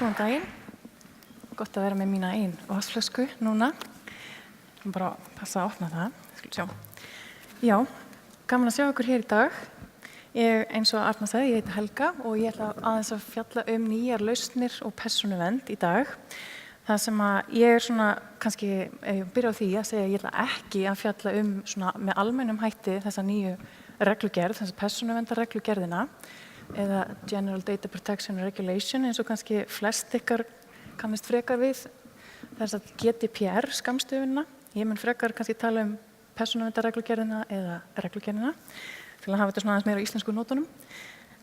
Góðan daginn. Gott að vera með mína einn vatnsflösku núna. Bara passa að opna það. Skulum sjá. Já, gaman að sjá ykkur hér í dag. Eins og Arna sagði, ég heiti Helga og ég ætla aðeins að fjalla nýjar lausnir og persónuvernd í dag. Það sem að ég svona, kannski, ef ég byrja á því að segja, ég ætla ekki að fjalla svona með almennum hætti þessa nýju reglugerð, þessa persónuverndarreglugerðina, eða General Data Protection Regulation, eins og kannski flest ykkar kannist frekar við, þess að GDPR skammstöfunina. Ég mun frekar kannski tala persónuverndarreglugerðina eða reglugerðina, til að hafa þetta svona aðeins meira á íslensku nótunum.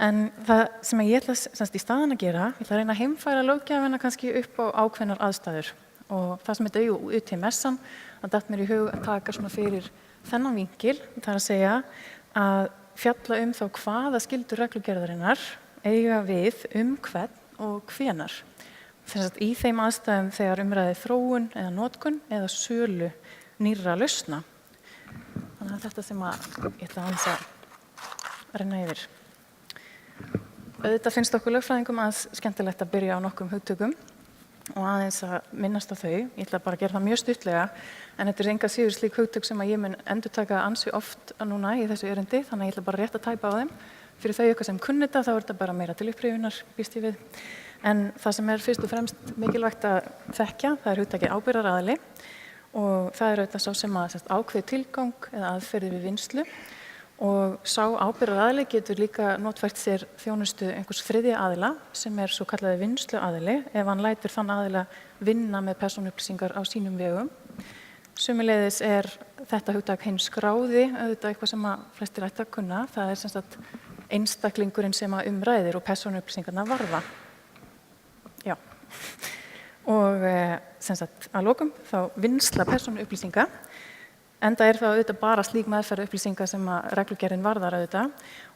En það sem ég ætla semst í staðinn að gera, ég ætla að reyna að heimfæra löggjafina kannski upp á ákveðnar aðstæður. Og það sem þetta UTMS-an, það datt mér í hug að taka svona fyrir þennan vinkil, það er að segja að fjalla þá hvaða skyldur reglugerðarinnar eiga við hvern og hvenar. Þess að í þeim aðstæðum þegar umræði þróun eða notkun eða sölu nýrra lausna. Þannig að þetta sem ég ætla aðeins að renna yfir. Auðvitað finnst okkur lögfræðingum skemmtilegt að byrja á nokkrum hugtökum og aðeins að minnast á þau. Ég ætla bara að gera það mjög stuttlega, en þetta enga síður slík hugtök sem ég mun endurtaka ansi oft núna í þessu erindi, þannig að ég ætla bara rétt að tæpa á þeim. Fyrir þau ykkur sem kunni þetta, þá er þetta bara meira til upprifjunar, býst ég við. En það sem fyrst og fremst mikilvægt að þekkja, það hugtakið ábyrgðaraðili og það auðvitað sá sem ákveði tilgang eða aðferði við vinnslu. Og sá ábyrgðaraðili getur líka notfært sér þjónustu einhvers þriðja aðila sem svo kallaði vinnsluaðili ef hann lætur þann aðila vinna með persónuupplýsingar á sínum vegum. Sömuleiðis þetta hugtak hinn skráði, auðvitað eitthvað sem flestir ættu að kunna. Það sem sagt einstaklingurinn sem ræðir og persónuupplýsingarnar varða. Já. Og sem sagt að lokum þá vinnsla persónuupplýsinga. Enda það auðvitað bara slík meðferð upplýsinga sem reglugerðin varðar auðvitað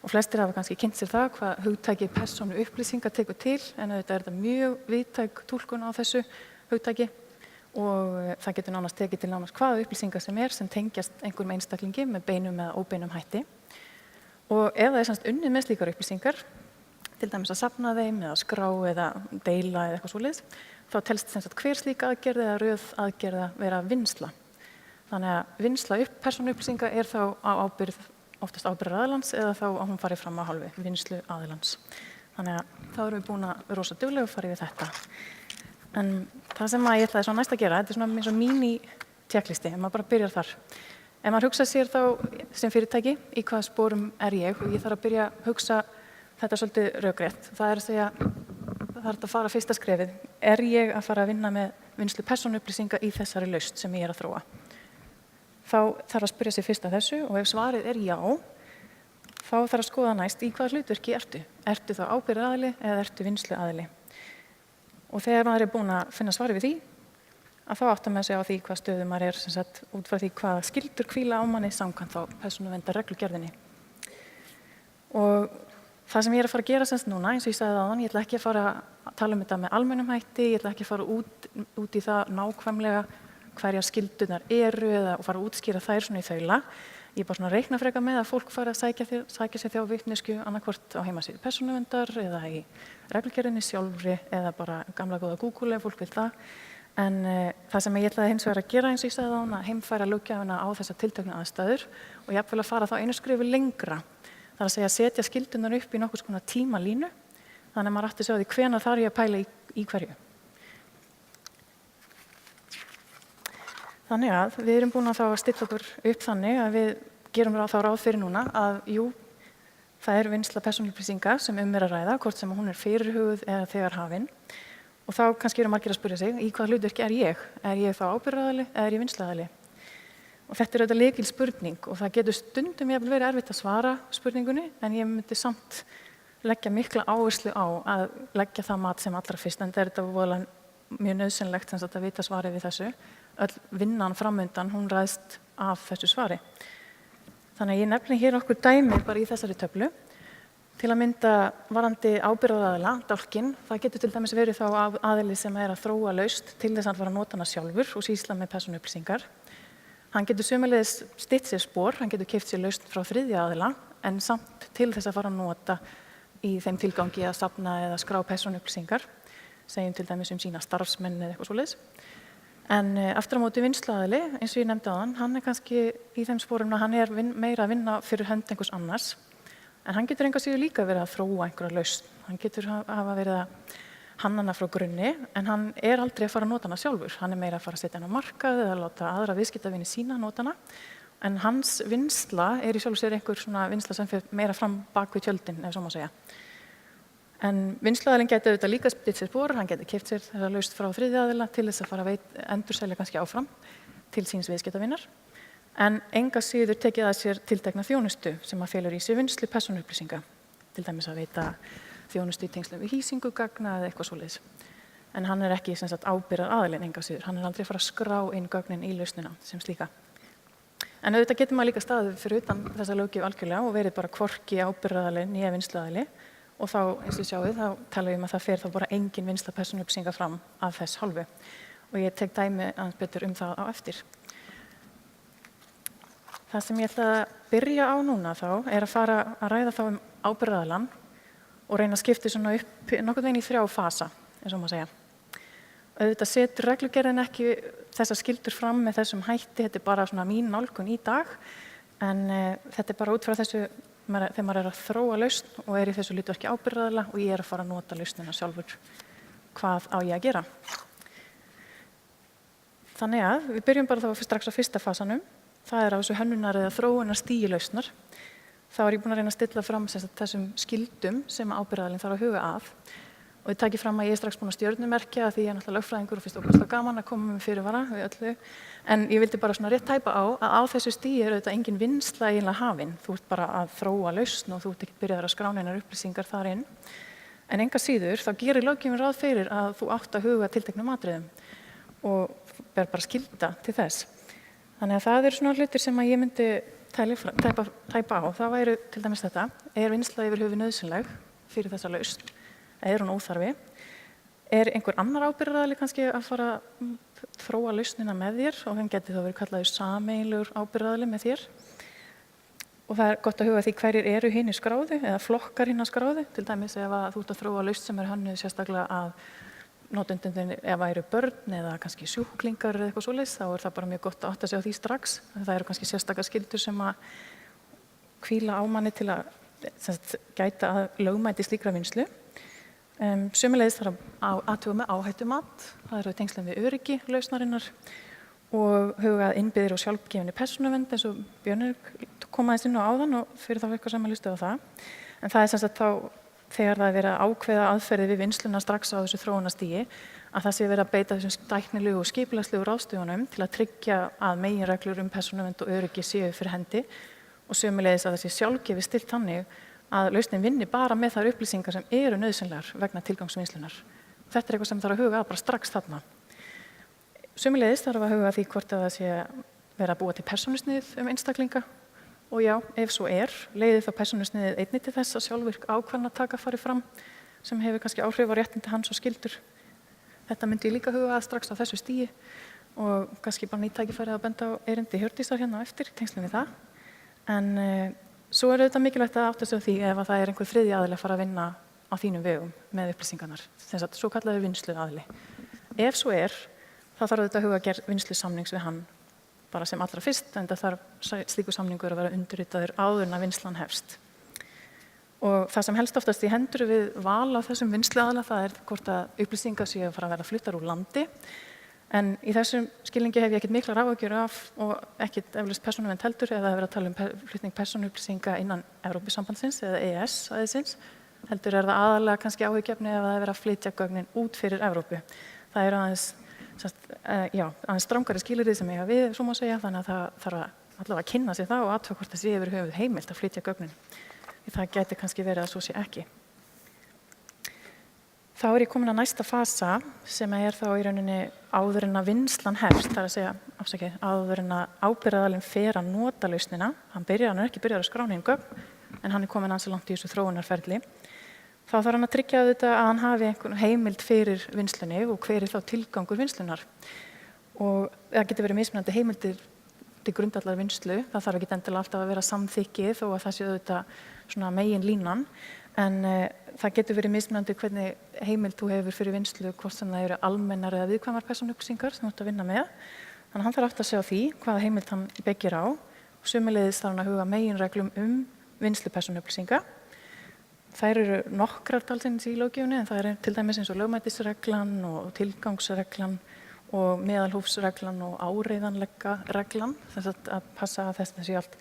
og flestir hafa kannski kynnt sér það hvað hugtaki persónuupplýsinga tekur til, en auðvitað þetta mjög víðtæk túlkun á þessu hugtaki og það getur nánast tekið til nánast hvaða upplýsinga sem tengjast einhverjum einstaklingi með beinum eða óbeinum hætti. Og ef það semst unnið með slíkar upplýsingar, til dæmis að safna þeim eða skrá eða deila eða eitthvað svoleiðis, þá telst semst hver slík aðgerð eða röð aðgerða vera vinnsla. Þannig að vinnsla persónuupplýsinga þá á ábyrgð, oftast ábyrgðaraðilans eða þá að hún fari fram á hálfu vinnsluaðilans. Þannig að þá erum við búin að rosa duglega og fara yfir þetta. En það sem ég ætlaði svona næst að gera, þetta svona eins og mini-checklisti, ef maður bara byrjar þar. Ef maður hugsa sér þá sem fyrirtæki, í hvaða sporum ég og ég þarf að byrja að hugsa þetta svolítið rökrétt. Það að segja, það að fara fyrsta skrefið. Ég að fara að vinna með vinnslu persónuupplýsinga í þessari lausn sem ég að þróa? Þá þarf að spyrja sig fyrst að þessu og ef svarið já, þá þarf að skoða næst í hvaða hlutverki ertu. Ertu þá ábyrgðaraðili eða ertu vinnsluaðili? Og þegar maður búinn að finna svarið við því, að þá áttar maður sig á því hvað stöðu maður sem sagt, út frá því hvaða skyldur hvíla á manni samkvæmt þá persónuverndarreglugerðinni. Og það sem ég að fara að gera semst núna, eins og ég sagði áðan, ég ætla ekki að fara að tala þetta með almennum hætti, ég ætla ekki að fara út í það nákvæmlega hverjar skyldunar eða fara að útskýra þær svona í þaula. Ég bara svona reikna frekar með að fólk fara að sækja sér þjá vitneskju annarkvort á heimasíðu persónuverndar eða í reglugerðinni sjálfri eða bara gamla góða Google ef fólk vil það. En það sem ég ætlaði hins vegar að gera eins og ég sagði áðan, að heimfæra löggjafina á þessar tilteknu aðstæður og jafnvel að fara þá einu skrefi lengra. Það er að segja að setja skyldunar upp í nokkurs konar tímalínu, þannig að maður átti sig á því hvenær þarf ég að pæla í hverju. Þannig að við erum búin að stilla okkur upp þannig að við gerum þá ráð fyrir núna að það vinnsla persónuupplýsinga sem að ræða, hvort sem hún fyrirhuguð eða þegar hafin. Og þá kannski eru margir að spyrja sig, í hvaða hlutverki ég? Er ég þá ábyrgðaraðili eða er ég vinnsluaðili? Og þetta auðvitað lykil spurning og það getur stundum jafnvel verið erfitt að svara spurningunni, en ég myndi samt leggja mikla áherslu á að leggja það mat sem allra fyrst, en þetta voðalega mjög nauðsynlegt að vita svarið við þessu. Öll vinnan framundan, hún ræðst af þessu svari. Þannig að ég nefni hér okkur dæmi bara í þessari töflu. Til að mynda varðandi ábyrgðaraðila, dálkinn, það getur til dæmis verið þá aðili sem að þróa lausn til þess að hann fara að nota hana sjálfur og sýsla með persónuupplýsingar. Hann getur sömuleiðis stytt sér spor, hann getur keypt sér lausn frá þriðja aðila, en samt til þess að fara að nota í þeim tilgangi að safna eða skrá persónuupplýsingar. segjum til dæmis sína starfsmenn eða eitthvað svoleiðis. En aftur á móti vinnsluaðili, eins og ég nefndi áðan, hann kannski í þeim sporum að hann meira að vinna fyrir hönd einhvers annars. En hann getur engu að síður líka verið að þróa einhverja lausn. Hann getur hafa verið að hanna hana frá grunni, en hann aldrei að fara að nota hana sjálfur. Hann meira að fara að setja hana á markað eða láta aðra viðskiptavini sína nota hana. En hans vinnsla í sjálfu sér einhver svona vinnsla sem fer meira fram bak við tjöldin, ef svo má segja. En vinnsluaðilinn gæti auðvitað líka spillt sér spor, hann gæti keypt sér þessa lausn frá þriðja aðila til þess að fara að endurselja kannski áfram til síns viðskiptavinar. En enga síður tekið að sér tiltekna þjónustu sem að felur í sér vinnslu persónuupplýsinga, til dæmis að veita þjónustu í tengslum við hýsingu gagna eða eitthvað svoleiðis. En hann ekki sem sagt ábyrgðaraðilinn enga síður, hann aldrei að fara að skrá inn gögnin í lausnina sem slíka. En auðvitað getur maður líka staðið fyrir utan þessa löggjöf algjörlega og verið bara hvorki ábyrgðaraðili né vinnsluaðili. Og þá, eins og sjáið, þá tala ég að það fer þá bara engin vinnsla persónuupplýsinga fram af þess hálfu. Og ég tek dæmi aðeins betur það á eftir. Það sem ég ætla að byrja á núna þá að fara að ræða þá ábyrgðaraðilann og reyna að skipta svona upp nokkurn veginn í 3 fasa, eins og má segja. Auðvitað setur reglugerðin ekki þessar skyldur fram með þessum hætti, þetta bara svona mín nálgun í dag, en þetta bara út frá þessu þegar maður að þróa lausn og í þessu hlutverki ábyrgðaraðila og ég að fara að nota lausnina sjálfur. Hvað á ég að gera? Þannig að við byrjum bara þá strax á fyrsta fasanum. Það á þessu hönnunar eða þróunar stigi lausnar. Þá ég búin að reyna að stilla fram þessum skildum sem ábyrgðaraðilinn þarf að huga að. Og ég taki fram að ég strax búin að stjörnumerkja því ég náttúrulega lögfræðingur og finnst ógeðslega gaman að koma með fyrirvara við öllu. En ég vildi bara svona rétt tæpa á að á þessu stigi auðvitað engin vinnsla eiginlega hafin. Þú ert bara að þróa lausn og þú ert ekki byrjaður að skrá neinar upplýsingar þar inn. En enga síður þá gerir löggjöfin ráð fyrir að þú átt að huga tilteknum atriðum og ber bara skylda til þess. Þannig að það svona hlutir sem að ég myndi tæpa á. Það væri til dæmis þetta, vinnsla yfir höfuð nauðsynleg fyrir þessa lausn? Hún óþarfi? Einhver annar ábyrgðaraðili kannski að fara að þróa lausnina með þér og hann geti þá verið kallaður sameiginlegur ábyrgðaraðili með þér? Og það gott að huga því hverjir hinir skráðu eða flokkar hinna skráðu, til dæmis ef þú ert að þróa lausn sem hönnuð sérstaklega að notendurnir ef það börn eða kannski sjúklingar eða eitthvað svoleiðis, þá það bara mjög gott að átta sig á því strax. Það kannski sérstakar skyldur sem að hvíla á manni til að gæta að lögmæti slíkra vinnslu. Sömuleiðis þarf að athuga með áhættumat, það í tengslum við öryggi lausnarinnar og huga að innbyggðir og sjálfgefinni persónuvernd eins og Björn kom aðeins inn á áðan og fyrir þá eitthvað sem að hlusta á það. En það sem sagt þá þegar það verið að ákveða aðferði við vinnsluna strax á þessu þróunarstigi að það sé verið að beita þessum tæknilegu og skipulagslegu ráðstöfunum til að tryggja að meginreglur persónuvernd og öryggi séu fyrir hendi og sömuleiðis að það sé sjálfgefið stillt þannig að lausnin vinni bara með þær upplýsingar sem nauðsynlegar vegna tilgangsvinnslunar. Þetta eitthvað sem þarf að huga að bara strax þarna. Sömuleiðis þarf að huga að því hvort að það sé verið að búa til persónusnið einstaklinga og já, ef svo leiðir þá persónusniðið einnig til þess að sjálfvirk ákvarðanataka fari fram sem hefur kannski áhrif á réttindi hans og skyldur. Þetta myndi ég líka huga að strax á þessu stigi og kannski bara nýtt tækifæri að benda á erindi Hjördísar hérna á eftir, tengslum við það. En svo auðvitað mikilvægt að átta sig á því ef það einhver þriðji aðili að fara að vinna á þínum vegum með upplýsingarnar, svo kallaður vinnsluaðili. Ef svo þá þarf auðvitað að huga að gera vinnslusamnings við hann bara sem allra fyrst, en það þarf slíkur samningur að vera undirritaður áður en að vinnslan hefst. Og það sem helst oftast í hendur við val á þessum vinnsluaðila, það hvort að upplýsingar séu að fara að vera fluttar úr landi. En í þessum skilningi hef ég ekkert miklar áhyggjur af og ekkert eflaust persónuvernd heldur eða verið að tala flutning persónuupplýsinga innan Evrópusambandsins eða EES-svæðisins. Heldur það aðalega kannski áhyggjuefni ef það verið að flytja gögnin út fyrir Evrópu. Það aðeins strangari skilyrði sem eiga við, svo má segja, þannig að það þarf allavega að kynna sig það og athuga hvort það sé yfir höfuð heimilt að flytja gögnin. Því það gæti kannski verið að svo sé ekki. Þá ég komin að næsta fasa sem þá í rauninni áður en að vinnslan hefst, það að segja, áður en að ábyrgðaraðilinn fer að nota lausnina. Hann ekki byrjar að skrána inn gögn, en hann komin ansi langt í þessu þróunarferli. Þá þarf hann að tryggja þetta að hann hafi einhvern heimild fyrir vinnslunni og hver þá tilgangur vinnslunnar. Og það getur verið mismunandi heimildir til grundvallar vinnslu. Það þarf ekki endilega alltaf að vera samþykki þó að það sé auðvitað svona megin línan. En það getur verið mismunandi hvernig heimild þú hefur fyrir vinnslu, hvort sem það eru almennar eða viðkvæmar persónuupplýsingar sem þú ert að vinna með. Þannig að hann þarf aftur að segja á því hvaða heimild hann byggir á. Sömuleiðis þarf hann að huga meginreglum vinnslu persónuupplýsinga. Þær eru nokkrar talsins í löggjöfinni, en það er til dæmis eins og lögmætisreglan og tilgangsreglan og meðalhófsreglan og áreiðanleika reglan, þess að passa að þessi allt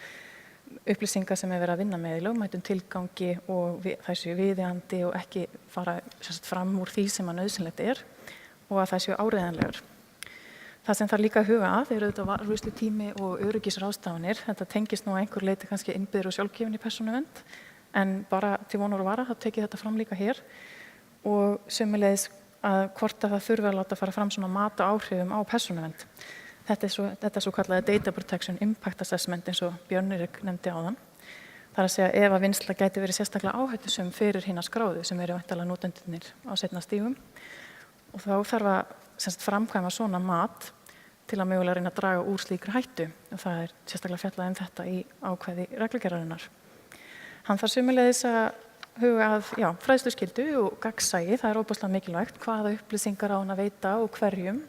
upplýsingar sem er verið að vinna með í lögmætum tilgangi og það séu viðeigandi og ekki fara fram úr því sem að nauðsynlegt er og að það séu áreiðanlegar. Það sem þarf líka að huga að eru auðvitað varðveislutími og öryggisráðstafanir. Þetta tengist nú að einhver leyti kannski innbyggður og sjálfgefin í persónuvernd, en bara til vonar og vara þá tek ég þetta fram líka hér og sömuleiðis að hvort að það þurfi að láta fara fram svona mat og áhrifum á persónuvernd. Þetta er svo kallaði Data Protection Impact Assessment eins og Björn Erik nefndi áðan. Það er að segja ef að vinnsla gæti verið sérstaklega áhættusöm fyrir hina skráðu sem eru væntanlega notendurnir á seinna stigum og þá þarf að framkvæma svona mat til að mögulega reyna að draga úr slíkri hættu og það er sérstaklega fjallað þetta í ákvæði reglugerðarinnar. Hann þarf sömuleiðis að huga að fræðsluskyldu og gagnsæi, það er óbúslega mikilvægt hvaða upplýsingar á hann að veita og hverjum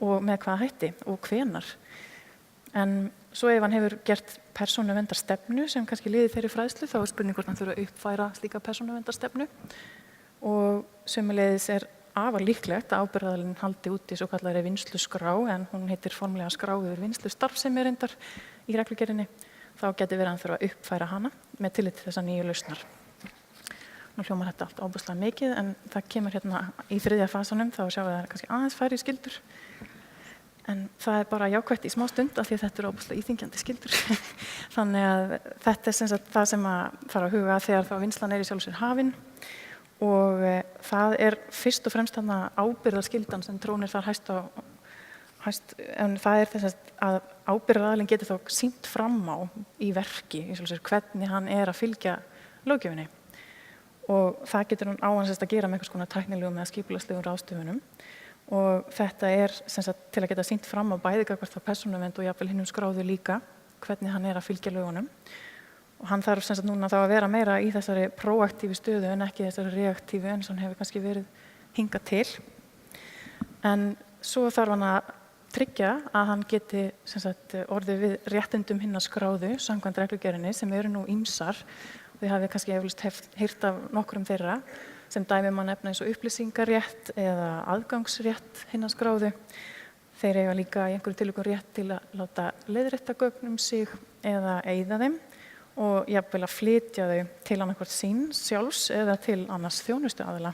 og með hvaða hætti og hvenar. En svo ef hann hefur gert persónuverndarstefnu sem kannski liði þeirri fræðslu þá er spurning hvort hann þurfa að uppfæra slíka persónuverndarstefnu og sömuleiðis er afar líklegt að ábyrgðaraðilinn haldi úti svo kallari vinnsluskrá en hún heitir formlega skrá yfir vinnslustarfsemi reyndar í reglugerðinni. Þá geti verið að hann þurfa að uppfæra hana með tillit til þessa nýju lausnar. Nú hljómar þetta allt óbúslega mikið en það kemur hérna í þriðja fasanum þá sjáum við að það er kannski aðeins færri skyldur. En það er bara jákvætt í smá stund af því að þetta eru óbúslega íþyngjandi skyldur. Þannig að þetta er sem sagt það sem að fara að huga þegar þá vinnslan er í sjálfu sér hafin og það er fyrst og fremst þarna ábyrgðarskyldan sem trónir þar hæst en það er þess að ábyrgðaraðilinn getur þá sýnt fram á í verki í sjálfu sér hvernig hann er að fylgja löggjöfinni og það getur hann á hans að gera með einhvers konar tæknilegum eða skipulagslegum ráðstöfunum og þetta er sem sagt til að geta sýnt fram á bæði gagnvart þá persónuvernd og jafnvel hinum skráðu líka hvernig hann er að fylgja lögunum og hann þarf sem sagt núna þá að vera meira í þessari próaktífi stöðu en ekki þessari reaktífi eins og hann hefur kannski verið hingað til en svo þarf hann að tryggja að hann geti sem sagt orðið við réttindum hinna skráðu samkvæmt reglugerðinni sem eru nú ýmsar við hafið kannski eflaust heyrt af nokkrum þeirra sem dæmi má nefna eins og upplýsingarétt eða aðgangsrétt hinna skráðu. Þeir eiga líka í einhverjum tilvikum rétt til að láta leiðrétta gögn sig eða eyða þeim og jafnvel að flytja þau til annaðhvort sín sjálfs eða til annars þjónustuaðila.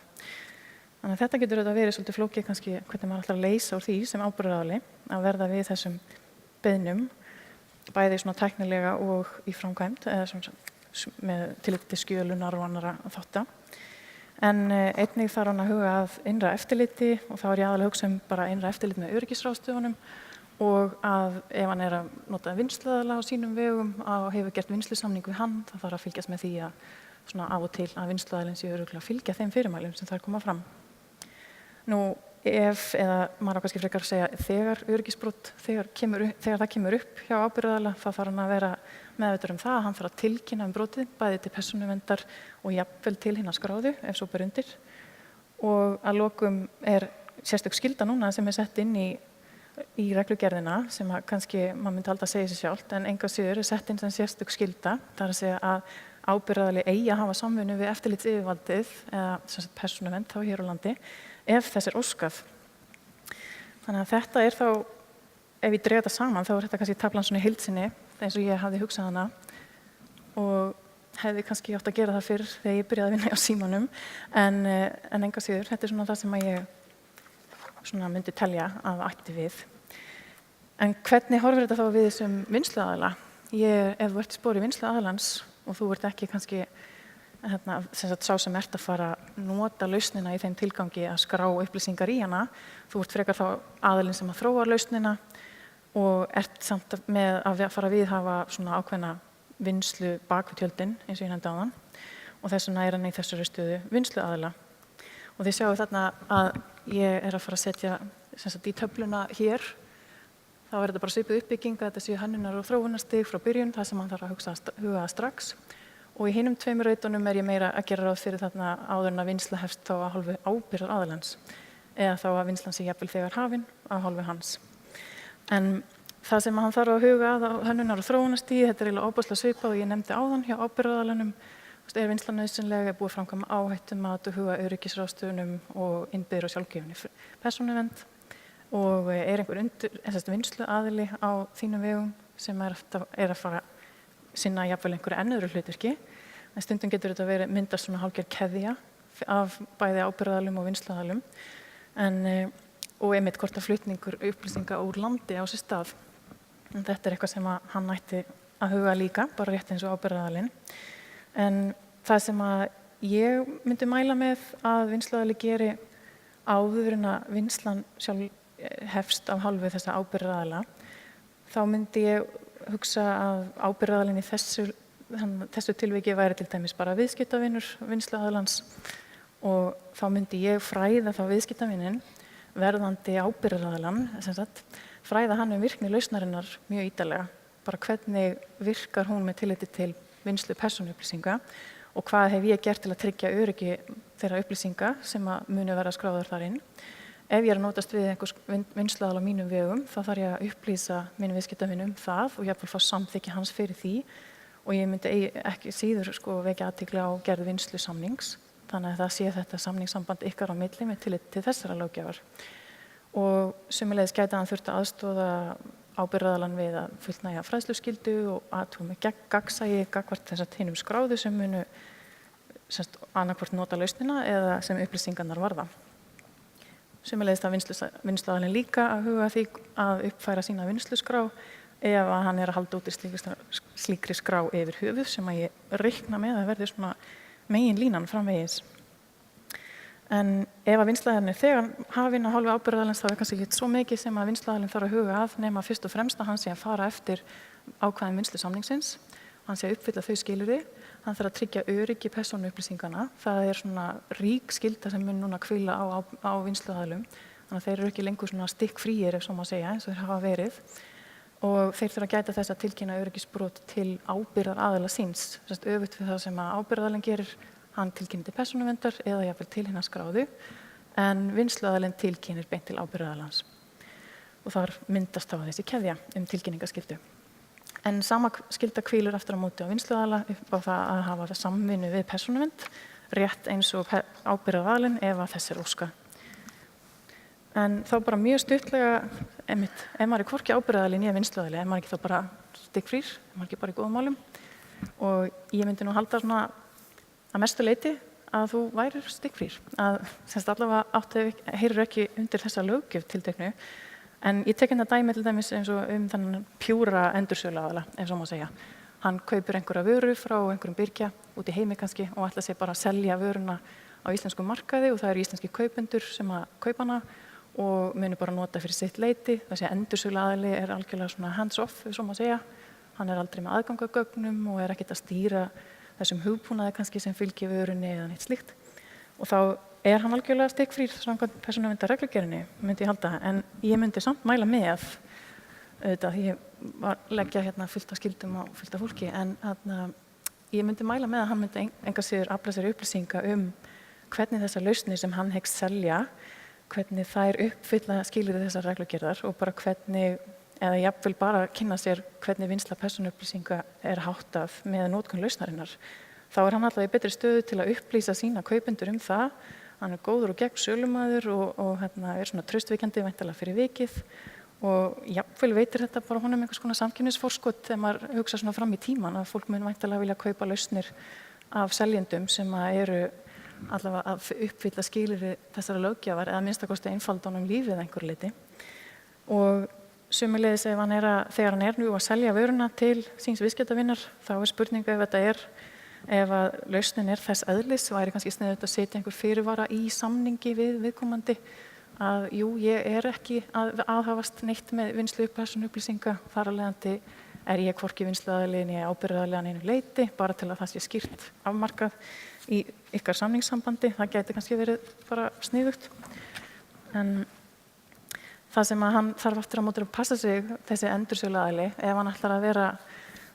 Þannig að þetta getur auðvitað verið svolítið flókið kannski hvernig maður ætlar að leysa úr því sem ábyrgðaraðili að verða við þessum beiðnum bæði svona tæknilega og í framkvæmd eða svona með tillit til skjölunar og annarra þátta. En einnig þarf hann að huga að innra eftirliti og þá er ég aðalega að hugsa bara innra eftirlit með öryggisráðstöfunum og að ef hann er að nota vinnsluaðila á sínum vegum og hefur gert vinnslusamning við hann þá þarf að fylgjast með því að svona af og til að vinnsluaðilinn sé örugglega að fylgja þeim fyrirmælum sem þar koma fram. Nú eða maður á kannski frekar að segja þegar öryggisbrot, þegar það kemur upp hjá ábyrgðaraðila þá þarf hann að vera meðvitaður það að hann þarf að tilkynna brotið bæði til persónuverndar og jafnvel til hinna skráðu ef svo ber undir og að lokum er sérstök skylda núna sem er sett inn í reglugerðina sem að kannski maður myndi halda að segja sér sjálft en engu að síður er sett inn sem sérstök skylda það er að segja að ábyrgðaraðili eigi að hafa samvinnu við eftirlitsyfirvaldið eða sem sagt persónuvernd þá hér á landi ef þess er óskað. Þannig að þetta er þá ef ég dreg þetta saman þá er þetta kannski taflan svona í heild sinni eins og ég hafði hugsað hana og hefði kannski átt að gera það fyrr þegar ég byrjaði að vinna á símanum en engu að síður, þetta er svona það sem að ég svona myndi telja að ætti við. En hvernig horfir þetta þá við þessum vinnsluaðila? Ef þú ert í spori vinnsluaðilans og þú ert ekki kannski sem sagt, sá sem ert að fara að nota lausnina í þeim tilgangi að skrá upplýsingar í hana, þú ert frekar þá aðilinn sem að þróa lausnina og ert samt með að fara að viðhafa svona ákveðna vinnslu bak við tjöldin eins og ég nefndi áðan og þess vegna er hann í þessari stöðu vinnsluaðila. Og þið sjáu þarna að ég er að fara að setja sem sagt, í töfluna hér þá þetta bara svipuð uppbygging að þetta séu hönnunar- og þróunarstig frá byrjun, það sem hann þarf að huga að strax. Og í hinum 2 reitunum ég meira að gera ráð fyrir þarna áður en að vinnsla hefst þá að hálfu ábyrgðaraðilans, eða þá að vinnslan sé jafnvel þegar hafin af hálfu hans. En það sem hann þarf að huga að á hönnunar- og þróunarstig, þetta eiginlega ofboðslega svipað og ég nefndi áðan hjá ábyrgðaraðilanum. Vinnslan nauðsynleg, búið framkvæma áhættumat og huga öryggisráðstöfunum og innbyggðir og sjálfgefinni persónuvernd og einhver vinnsluaðili á þínum vegum sem að fara að sinna jafnvel einhverju öðru hlutverki. En stundum getur þetta verið myndast svona hálfgerð keðja af bæði ábyrgðaraðilum og vinnsluaðilum. Og einmitt hvort að flutningur upplýsinga úr landi á sér stað. En þetta eitthvað sem hann ætti að huga líka, bara rétt eins og ábyrgðaraðilinn. En það sem að ég myndi mæla með að vinnsluaðili geri áður en að vinnslan sjálf hefst af hálfu þessa ábyrgðaraðila, þá myndi ég hugsa að ábyrgðaraðilinn í þessu tilviki væri til dæmis bara viðskiptavinur vinnsluaðilans og þá myndi ég fræða þá viðskiptavinin verðandi ábyrgðaraðilann, fræða hann virkni lausnarinnar mjög ítarlega, bara hvernig virkar hún með tilliti til vinnslu persónuupplýsinga og hvað hef ég gert til að tryggja öryggi þeirra upplýsinga sem að muni vera skráðar þar inn. Ef ég að notast við einhvers vinnsluaðila á mínum vegum, þá þarf ég að upplýsa mínum viðskiptavinum það og jafnvel fá samþykki hans fyrir því og ég myndi ekki síður vekja athygli á gerð vinnslusamnings, þannig að það sé þetta samningssamband ykkar á milli með tilliti til þessara löggjafar. Og sömuleiðis gæti hann þurft að aðstoða ábyrgðaraðilann við að fullnægja fræðsluskyldu og athuga með gagnsæi gagnvart hinum skráðu sem munu annaðhvort nota lausnina eða sem upplýsingarnar varða. Sömuleiðis þarf vinnsluaðilinn líka að huga því að uppfæra sína vinsluskrá ef að hann að halda út í slíkri skrá yfir höfuð sem að ég reikna með að verði svona meginlínan framvegis. En ef að vinnsluaðilinn þegar hafinn að hálfu ábyrgðaraðilans þá kannski ekki svo mikið sem að vinnsluaðilinn þarf að huga að nema fyrst og fremst að hann sé að fara eftir ákvæðum vinnslusamningsins, hann sé að uppfylla þau skilyrði, hann þarf að tryggja öryggi persónuupplýsinganna, það svona rík skylda sem mun núna hvíla á vinnsluaðilum, þannig að þeir eru ekki lengur svona stikkfríir ef svo má segja eins og þeir hafa verið og þeir þurfa að gæta þess að tilkynna öryggisbrot til ábyrgðaraðila síns, öfugt við það sem að ábyrgðaraðilinn gerir. Hann tilkynir til persónuverndar eða jafnvel til hinna skráðu en vinnsluaðilinn tilkynir beint til ábyrgðaraðilans og þar myndast þá þessi keðja tilkynningaskyldu. En sama skylda hvílur aftur á móti á vinnsluaðila upp á það að hafa samvinnu við persónuvernd rétt eins og ábyrgðaraðilinn ef að þess óskað. En þá bara mjög stuttlega ef maður hvorki ábyrgðaraðili né vinnsluaðili, ef maður ekki þá bara stikkfrýr, ef maður ekki bara í góðum málum og ég myndi nú halda svona að mestu leyti að þú værir stikkfrýr, að allavega heyrir ekki undir þessa löggjöf tilteknu, en ég tek hérna dæmi til dæmis eins og þannig pjúra endursöluaðila, ef svo má segja. Hann kaupir einhverja vöru frá einhverjum birgja út í heimi kannski og ætlar sér bara að selja vöruna á íslenskum markaði og það eru íslenski kaupendur sem að kaupa hana og munu bara nota fyrir sitt leyti, þessi endursöluaðili algjörlega svona hands off, ef svo má segja. Hann aldrei með aðgang að gögnum og ekkert að stýra þessum hugbúnaði kannski sem fylgir vörunni eða neitt slíkt og þá hann algjörlega stikkfrýr samkvæmt persónuverndar-reglugerðinni, myndi ég halda, en ég myndi samt mæla með auðvitað, ég var leggja hérna fullt af skyldum og fullt af fólki, en ég myndi mæla með að hann myndi engar síður afla sér upplýsinga hvernig þessar lausnir sem hann hyggst selja, hvernig þær uppfylla skilyrði þessar reglugerðar og bara hvernig eða jafnvel bara kynna sér hvernig vinnsla persónuupplýsinga háttað með notkun lausnarinnar. Þá hann alltaf í betri stöðu til að upplýsa sína kaupendur það. Hann góður og gegn sölumaður og svona traustvekjandi væntanlega fyrir vikið og jafnvel veitir þetta bara honum einhvers konar samkeppnisforskot þegar maður hugsa svona fram í tíman að fólk mun væntanlega vilja kaupa lausnir af seljendum sem eru allavega að uppfylla skilyrði þessara löggjafar eða minnstakosti einfalda honum lífið einhverju leyti. Og sömuleiðis ef þegar hann nú að selja vöruna til síns viðskiptavinar, þá spurningu ef að lausnin þess eðlis, væri kannski sniðugt að setja einhver fyrirvara í samningi við viðkomandi að jú, ég ekki að aðhafast neitt með vinnslu persónuupplýsinga, þar af leiðandi ég hvorki vinnsluaðili né ábyrgðaraðili að neinu leyti, bara til að það sé skýrt afmarkað í ykkar samningssambandi, það gæti kannski verið bara sniðugt. En það sem að hann þarf aftur á móti að passa sig, þessi endursöluaðili, ef hann ætlar að vera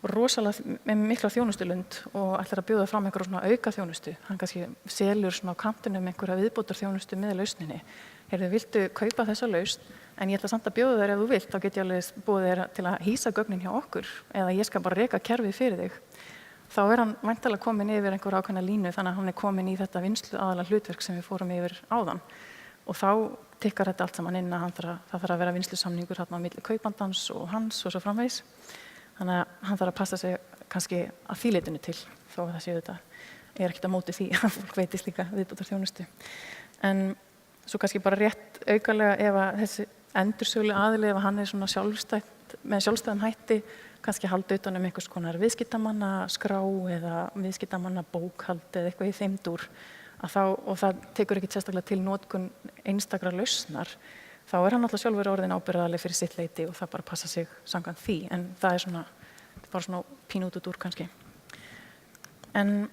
rosalega með mikla þjónustulund og ætlar að bjóða fram einhverja svona auka þjónustu, hann kannski selur svona á kantinum einhverja viðbótar þjónustu með lausninni. Heyrðu, viltu kaupa þessa lausn, en ég ætla samt að bjóða þér ef þú vilt, þá get ég alveg búið þér til að hýsa gögnin hjá okkur, eða ég skal bara reka kerfið fyrir þig. Þá hann væntanlega komin yfir einhver ákveðna línu, þannig að hann komin í þetta vinsluaðala hlutverk sem við fórum yfir áðan. Og þá tikkar þetta allt saman inn að það þarf að vera vinslusamningur þarna á milli kaupandans og hans og svo framvegis. Þannig að hann þarf að passa sig kannski að því leitinu til, þó að það séu þetta. Ég ekkert á móti því að fólk veiti slíka viðbótar þjónustu. En svo kannski bara rétt aukalega ef að þessi endursölu aðili, ef hann svona með sjálfstæðum hætti, kannski halda utan einhvers konar viðskiptamanna skrá eða viðskiptamanna bókhald eða eitthvað í þeim dúr, og það tekur ekki sérstaklega til notkun einstakra lausnar, þá hann alltaf sjálfur orðinn ábyrgðarleg fyrir sitt leyti og það bara passa sig samkvæmt því, en það bara svona pínu út úr kannski. En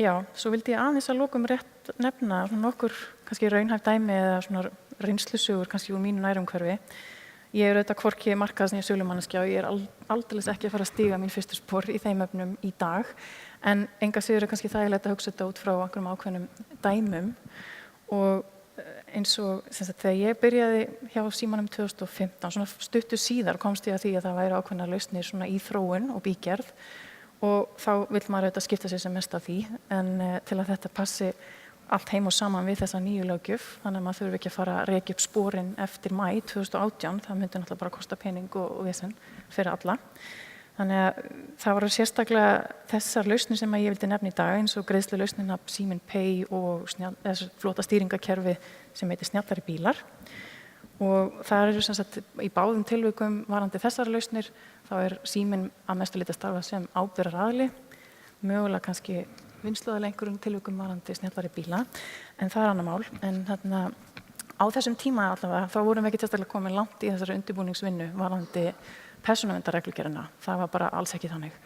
já, svo vildi ég aðeins að lokum rétt nefna svona nokkur kannski raunhæf dæmi eða svona reynslusögur kannski úr mínu nærumhverfi. Ég auðvitað hvorki markaðs né sölumanneskja og ég aldeilis ekki að fara að stíga mín fyrstu spor í þeim efnum í dag, en enga síður kannski þægilegt að hugsa þetta út frá einhverjum ákveðnum dæmum. Og eins og þegar ég byrjaði hjá Símanum 2015, svona stuttu síðar komst ég að því að það væri ákveðnar lausnir svona í þróun og bígerð, og þá vill maður auðvitað skipta sér sem mest af því, en til að þetta passi allt heim og saman við þessa nýju löggjöf, þannig að maður þurfi ekki að fara að rekja upp sporin eftir maí 2018, það myndi náttúrulega bara kosta pening og vesen fyrir alla. Þannig að það voru sérstaklega þessar lausnir sem ég vildi nefna í dag, eins og greiðslulausnina Síminn Pay og flota stýringakerfi sem heitir Snjallari bílar. Og það sem sagt í báðum tilvikum varandi þessar lausnir, þá Síminn að mestu leyti að starfa sem ábyrgðaraðili, mögulega kannski vinsluaðilega einhverjum tilvikum varandi Snjallari bíla, en það annar mál. En þarna á þessum tíma allavega, þá vorum við ekki sérstaklega komin langt í þessari undirbúningsvinnu varandi persónuverndarreglugerðina. Það var bara alls ekki þannig.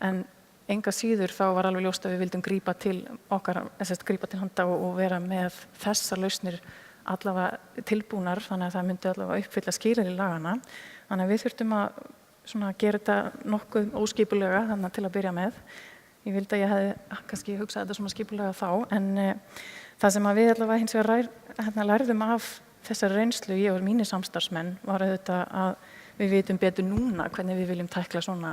En enga síður þá var alveg ljóst að við vildum grípa til handa og vera með þessar lausnir allavega tilbúnar, þannig að það myndi allavega uppfylla skilyrði laganna. Þannig að við þurftum að gera þetta nokkuð óskipulega þannig til að byrja með. Ég vildi að ég hefði kannski hugsað þetta svona skipulega þá, en það sem við allavega hins vegar lærðum af þessari reynslu, ég og mínir samstarfsmenn, var auðvitað að við vitum betur núna hvernig við viljum tækla svona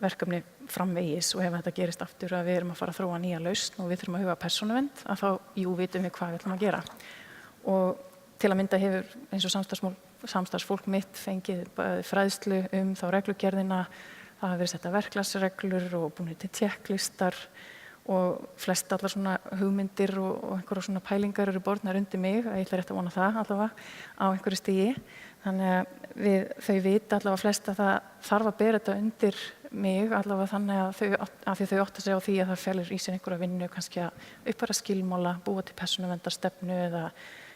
verkefni framvegis, og ef þetta gerist aftur að við erum að fara að þróa nýja lausn og við þurfum að huga persónuvernd, að þá vitum við hvað við ætlum að gera. Og til að mynda hefur eins og samstarfsfólk mitt fengið fræðslu þá reglugerðina. Það hafa verið setta verklagsreglur og búin til tékklistar, og flest allar svona hugmyndir og einhverja svona pælingar eru borðnar undir mig, ég ætla rétt að vona það allavega á einhverju stigi. Þannig að þau vita allavega flest að það þarf að bera þetta undir mig, allavega þannig að þau átta sig á því að það felur í sér einhverja vinnu, kannski að uppfæra skilmála, búa til persónuverndarstefnu eða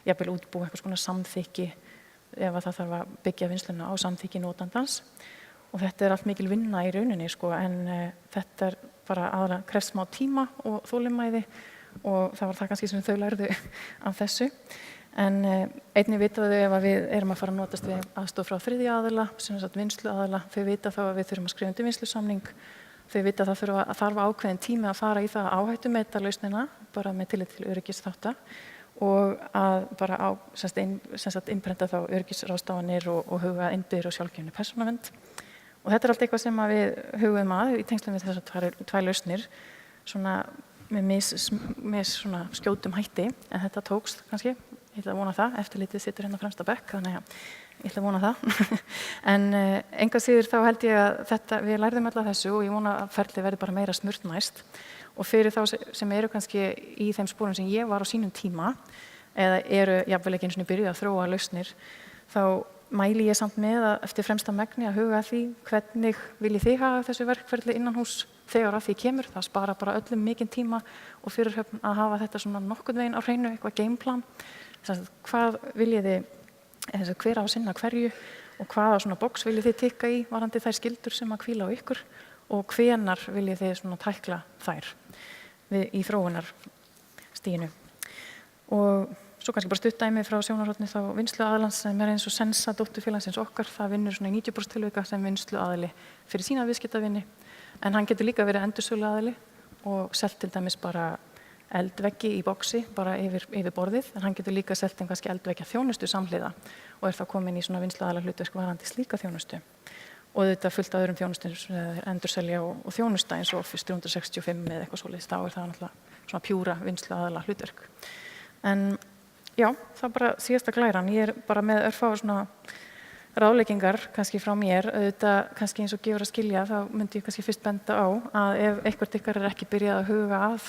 jafnvel útbúa einhvers konar samþykki ef það þarf að byggja vinnsluna á samþykki notandans. Og þetta allt mikil vinna í rauninni, en þetta bara aðalega krefst smá tíma og þolinmæði, og það var það kannski sem þau lærðu af þessu. En einnig vita þau ef við erum að fara að notast við aðstoð frá þriðja aðila, sem sagt vinsluaðila, þau vita þá að við þurfum að skrifa undir vinslusamning, þau vita að það þarf ákveðin tími að fara í það að áhættumeta lausnina, bara með tillit til öryggisþátta, og að bara innprenta þá öryggisráðstafanir og huga innbyggðir og sjálfgefni persónuvernd. Og þetta allt eitthvað sem við hugum að í tengslum við þessar tvær lausnir, svona með svona skjótum hætti, en þetta tókst kannski, ég ætla að vona það, eftirlitið situr hérna fremst á bekk, þannig að ég ætla að vona það. En enga síður þá held ég að við lærðum alltaf þessu, og ég vona að ferlið verði bara meira smurt næst. Og fyrir þá sem eru kannski í þeim sporum sem ég var á sínum tíma, eða eru jafnvel ekki einu sinni byrjuð að þróa lausnir, þá mæli ég samt með að eftir fremsta megni að huga að því hvernig viljið þið hafa þessu verkferli innan hús þegar að því kemur. Það spara bara öllum mikinn tíma og fyrirhöfn að hafa þetta svona nokkurn veginn á hreinu, eitthvað gameplan. Hvað viljið þið, hver á að sinna hverju, og hvaða svona box viljið þið tikka í varandi þær skyldur sem að hvíla á ykkur, og hvenar viljið þið svona tækla þær í þróunarstiginu. Og Svo kannski bara stutt dæmi frá sjónarhorni þá vinnsluaðilans sem eins og Sensa, dótturfélagsins okkar, það vinnur svona í 90% tilvika sem vinnsluaðili fyrir sína viðskiptavini, en hann getur líka verið endursöluaðili og selt til dæmis bara eldveggi í boxi bara yfir borðið, en hann getur líka selt kannski eldveggja þjónustu samhliða og þá komin í svona vinnsluaðila hlutverk varðandi slíka þjónustu. Og þetta fullt af öðrum þjónustum endurselja og þjónusta eins og Office 365 eða eitthvað svoleiðis, þá það náttúrulega svona pjúra vinnsluaðila hlutverk. En já, það bara síðasta glæran. Ég bara með örfá svona ráðleggingar kannski frá mér, auðvitað kannski eins og gefur að skilja, þá myndi ég kannski fyrst benda á að ef eitthvað ykkar ekki byrjað að huga að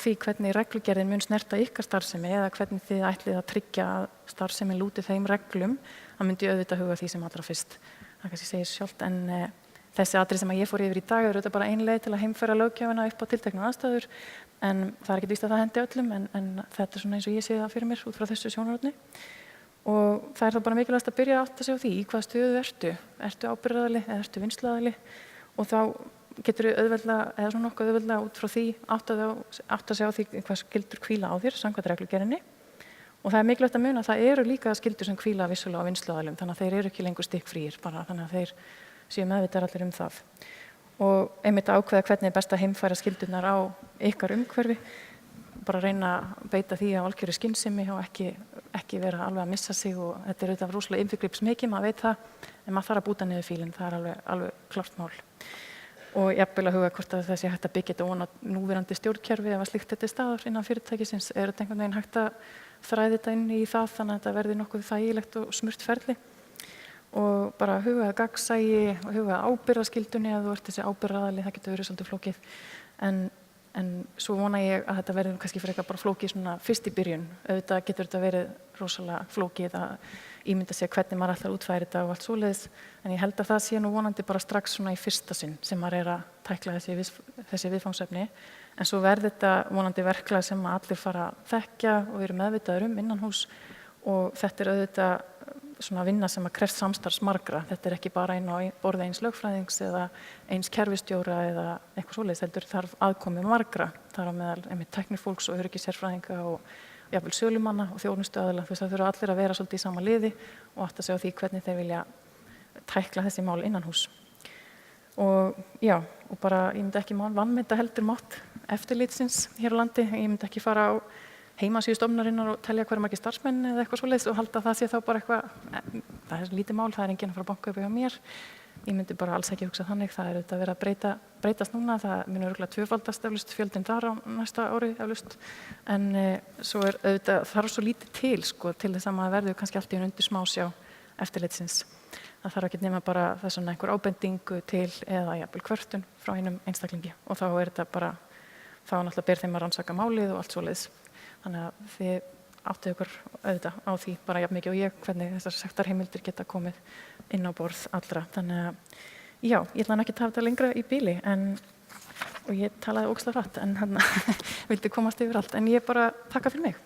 því hvernig reglugerðin mun snerta ykkar starfsemi eða hvernig þið ætlið að tryggja að starfsemin lúti þeim reglum, þá myndi ég auðvitað huga því sem allra fyrst. Það kannski segir sjálft, en þessi atriði sem ég fór yfir í dag auðvitað bara ein leið til að heimfæra löggjöfina upp á tilteknar aðstæður, en það ekki víst að það hendi öllum, en þetta svona eins og ég sé það fyrir mér út frá þessu sjónarhorni. Og það þá bara mikilvægast að byrja að átta sig á því í hvaða stöðu ertu ábyrgðaraðili eða ertu vinnsluaðili, og þá getur auðveldlega, eða svona nokkuð auðveldlega út frá því átta sig á því hvað skyldur hvíla á þér samkvæmt reglugerðinni. Og það mikilvægt að muna að það eru líka skyldur sem hvíla vissulega á vinnsluaðilum, þannig að þeir eru ekki lengur stikkfríir, bara þannig að þeir séu meðvitaðir allir það. Og einmitt ákveða hvernig best að heimfæra skyldurnar á ykkar umhverfi, bara reyna að beita því að algjöru skynsemi og ekki vera alveg að missa sig, og þetta auðvitað rosalega inngripsmikið, maður veit það, en maður þarf að búta niður fílinn, það alveg klárt mál. Og jafnvel að huga hvort að það sé hægt að byggja þetta ofan á núverandi stjórnkerfi ef að slíkt þetta staðar innan fyrirtækisins, þetta einhvern veginn hægt að þræða þetta inn í það þannig að þetta verði nokkuð þægilegt og smurt ferli. Og bara huga að gagnsæi og huga að ábyrgðarskyldunni að þú ert þessi ábyrgðaraðili, það getur verið svolítið flókið. En svo vona ég að þetta verði kannski frekar bara flókið svona fyrst í byrjun. Auðvitað getur þetta verið rosalega flókið að ímynda sér hvernig maður ætlar að útfæra þetta og allt svoleiðis, en ég held að það sé nú vonandi bara strax svona í fyrsta sinn sem maður að tækla þessi viðfangsefni, en svo verður þetta vonandi verklag sem allir fara að þekkja og eru meðvitaður innanhús, og þetta auðvitað svona vinna sem að krefst samstarfs margra. Þetta ekki bara inn á borði eins lögfræðings eða eins kerfistjóra eða eitthvað svoleiðis, heldur þarf aðkomu margra, þar á meðal einmitt tæknifólks og öryggissérfræðinga og jafnvel sölumanna og þjónustuaðila. Það þurfa allir að vera svolítið í sama liði og átta sig á því hvernig þeir vilja tækla þessi mál innanhús. Og já, og bara ég myndi ekki vanmeta heldur mátt eftirlitsins hér á landi. Ég myndi ekki fara á heimasíðu stofnunarinnar og telja hverju margir starfsmenn eða eitthvað svoleiðis og halda að það sé þá bara eitthvað, það lítið mál, það enginn að fara að banka upp hjá mér. Ég myndi bara alls ekki hugsa þannig, það auðvitað verið að breytast núna, það mun örugglega tvöfaldast eflaust fjöldinn þar á næsta ári eflaust, en svo auðvitað þarf svo lítið til þess að maður verður kannski allt í undir smásjá eftirlitsins. Það þarf ekki nema bara þess vegna einhver ábendingu til eða jafnvel kvörtun frá einum einstaklingi, og þá þetta bara, þá náttúrulega ber þeim að rannsaka málið og allt svoleiðis. Þannig að þið áttuð ykkur auðvitað á því bara jafn mikið og ég hvernig þessar sektarheimildir geta komið inn á borð allra. Þannig að já, ég ætla ekki að hafa þetta lengra í bili, og ég talaði ógeðslega hratt, en vildi komast yfir allt, en ég bara takka fyrir mig.